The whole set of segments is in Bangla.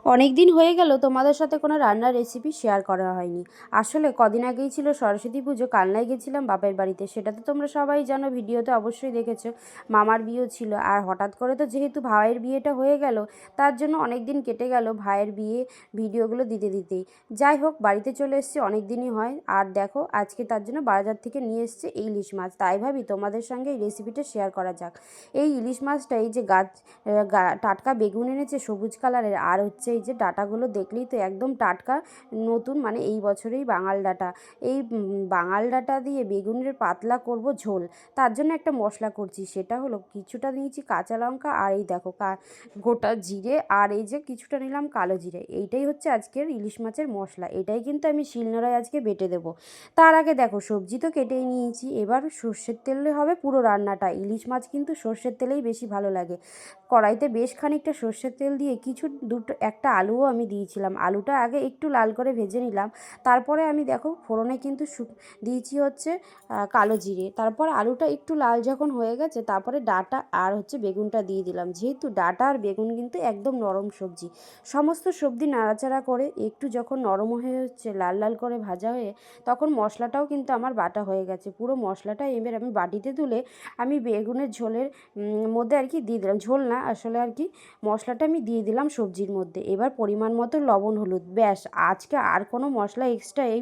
অনেক দিন হয়ে গেল তোমাদের সাথে কোনো রান্নার রেসিপি শেয়ার করা হয়নি। আসলে কদিন আগেই ছিল সরস্বতী পুজো, কালনায় গেছিলাম বাপের বাড়িতে। সেটা তো তোমরা সবাই জানো, ভিডিওতে অবশ্যই দেখেছো। মামার বিয়েও ছিল, আর হঠাৎ করে তো যেহেতু ভাইয়ের বিয়েটা হয়ে গেল, তার জন্য অনেক দিন কেটে গেল ভাইয়ের বিয়ে ভিডিওগুলো দিতে দিতেই। যাই হোক, বাড়িতে চলে এসেছি, অনেক দিনই হয়। আর দেখো, আজকে তার জন্য বাজার থেকে নিয়ে এসেছে এই ইলিশ মাছ। তাই ভাবি তোমাদের সঙ্গে এই রেসিপিটা শেয়ার করা যাক। এই ইলিশ মাছটা, এই যে টাটকা বেগুন এনেছে সবুজ কালারের, আর হচ্ছে এই যে ডাঁটাগুলো দেখলেই তো একদম টাটকা নতুন, মানে এই বছরেই বাঙাল ডাঁটা। এই বাঙাল ডাঁটা দিয়ে বেগুনের পাতলা করব ঝোল। তার জন্য একটা মশলা করছি, সেটা হলো কিছুটা নিয়েছি কাঁচা লঙ্কা, আর এই দেখো গোটা জিরে, আর এই যে কিছুটা নিলাম কালো জিরে। এইটাই হচ্ছে আজকের ইলিশ মাছের মশলা। এটাই কিন্তু আমি শিলনোড়ায় আজকে বেটে দেবো। তার আগে দেখো, সবজি তো কেটেই নিয়েছি, এবার সর্ষের তেলে হবে পুরো রান্নাটা। ইলিশ মাছ কিন্তু সর্ষের তেলেই বেশি ভালো লাগে। কড়াইতে বেশ খানিকটা সর্ষের তেল দিয়ে একটা আলুও আমি দিয়েছিলাম। আলুটা আগে একটু লাল করে ভেজে নিলাম। তারপরে আমি দেখো ফোড়নে কিন্তু দিয়েছি হচ্ছে কালো জিরে। তারপর আলুটা একটু লাল যখন হয়ে গেছে, তারপরে ডাঁটা আর হচ্ছে বেগুনটা দিয়ে দিলাম। যেহেতু ডাঁটা আর বেগুন কিন্তু একদম নরম সবজি, সমস্ত সবজি নাড়াচাড়া করে একটু যখন নরম হয়ে হচ্ছে লাল লাল করে ভাজা হয়ে, তখন মশলাটাও কিন্তু আমার বাটা হয়ে গেছে। পুরো মশলাটা এবার আমি বাটিতে তুলে আমি বেগুনের ঝোলের মধ্যে আর কি দিয়ে দিলাম। ঝোল না আসলে, আর কি মশলাটা আমি দিয়ে দিলাম সবজির মধ্যে। এবার পরিমাণ মতো লবণ হলুদ, ব্যাস। আজকে আর কোনো মশলা এক্সট্রা এই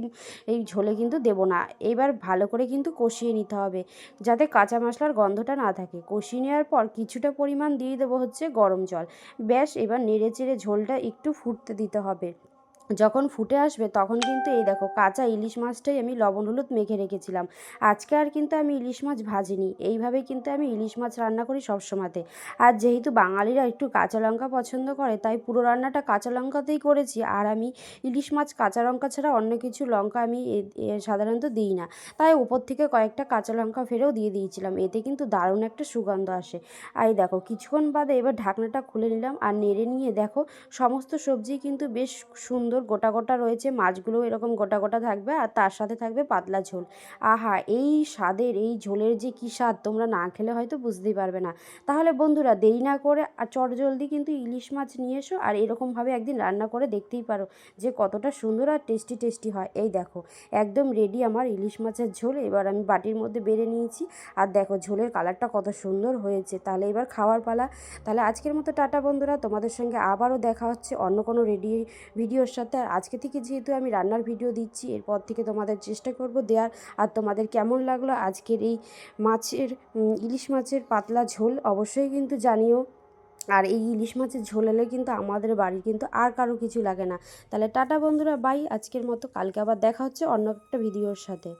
এই ঝোলে কিন্তু দেবো না। এবার ভালো করে কিন্তু কষিয়ে নিতে হবে, যাতে কাঁচা মশলার গন্ধটা না থাকে। কষিয়ে নেওয়ার পর কিছুটা পরিমাণ দিয়ে দেবো হচ্ছে গরম জল। ব্যাস, এবার নেড়ে চেড়ে ঝোলটা একটু ফুটতে দিতে হবে। যখন ফুটে আসবে তখন কিন্তু এই দেখো, কাঁচা ইলিশ মাছটাই আমি লবণ হলুদ মেখে রেখেছিলাম। আজকে আর কিন্তু আমি ইলিশ মাছ ভাজিনি, এইভাবে কিন্তু আমি ইলিশ মাছ রান্না করি সবসময়তে। আর যেহেতু বাঙালিরা একটু কাঁচা লঙ্কা পছন্দ করে, তাই পুরো রান্নাটা কাঁচা লঙ্কাতেই করেছি। আর আমি ইলিশ মাছ কাঁচা লঙ্কা ছাড়া অন্য কিছু লঙ্কা আমি সাধারণত দিই না। তাই উপর থেকে কয়েকটা কাঁচা লঙ্কা ফেরেও দিয়ে দিয়েছিলাম, এতে কিন্তু দারুণ একটা সুগন্ধ আসে। আর এই দেখো, কিছুক্ষণ বাদে এবার ঢাকনাটা খুলে নিলাম, আর নেড়ে নিয়ে দেখো সমস্ত সবজি কিন্তু বেশ সুন্দর গোটা গোটা রয়েছে। মাছগুলো এরকম গোটা গোটা থাকবে, আর তার সাথে থাকবে পাতলা ঝোল। আহা, এই স্বাদের এই ঝোলের যে কী স্বাদ, তোমরা না খেলে হয়তো বুঝতেই পারবে না। তাহলে বন্ধুরা, দেরি না করে আর চটজলদি কিন্তু ইলিশ মাছ নিয়ে এসো, আর এরকমভাবে একদিন রান্না করে দেখতেই পারো যে কতটা সুন্দর আর টেস্টি টেস্টি হয়। এই দেখো, একদম রেডি আমার ইলিশ মাছের ঝোল। এবার আমি বাটির মধ্যে বেড়ে নিয়েছি, আর দেখো ঝোলের কালারটা কত সুন্দর হয়েছে। তাহলে এবার খাওয়ার পালা। তাহলে আজকের মতো টাটা বন্ধুরা, তোমাদের সঙ্গে আবারও দেখা হচ্ছে অন্য কোনো ভিডিওর সাথে। আর আজকে থেকে যেহেতু আমি রান্নার ভিডিও দিচ্ছি, এরপর থেকে তোমাদের চেষ্টা করব দেওয়ার। আর তোমাদের কেমন লাগলো আজকের এই ইলিশ মাছের পাতলা ঝোল অবশ্যই কিন্তু জানিও। আর এই ইলিশ মাছের ঝোল হলে কিন্তু আমাদের বাড়ির কিন্তু আর কারো কিছু লাগে না। তাহলে টাটা বন্ধুরা, বাই। আজকের মতো, কালকে আবার দেখা হচ্ছে অন্য একটা ভিডিওর সাথে।